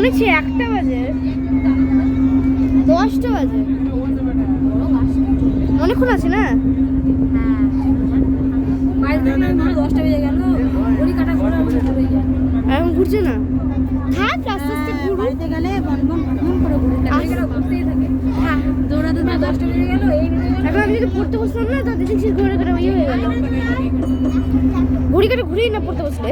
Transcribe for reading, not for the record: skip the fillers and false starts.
ঘুরেছি 1টা বাজে 10টা বাজে অনেকক্ষণ আছে না? এখন ঘুরছে না থাক আস্তে আস্তে ঘুরতে গেলে দৌড়াতে 10টা বেজে গেল। এখন আমি যদি পড়তে বসলাম না তো দেখছি ঘুরে ঘুরে ইয়ে হয়ে গেল ঘুরি কাটে ঘুরেই না পড়তে বসলে।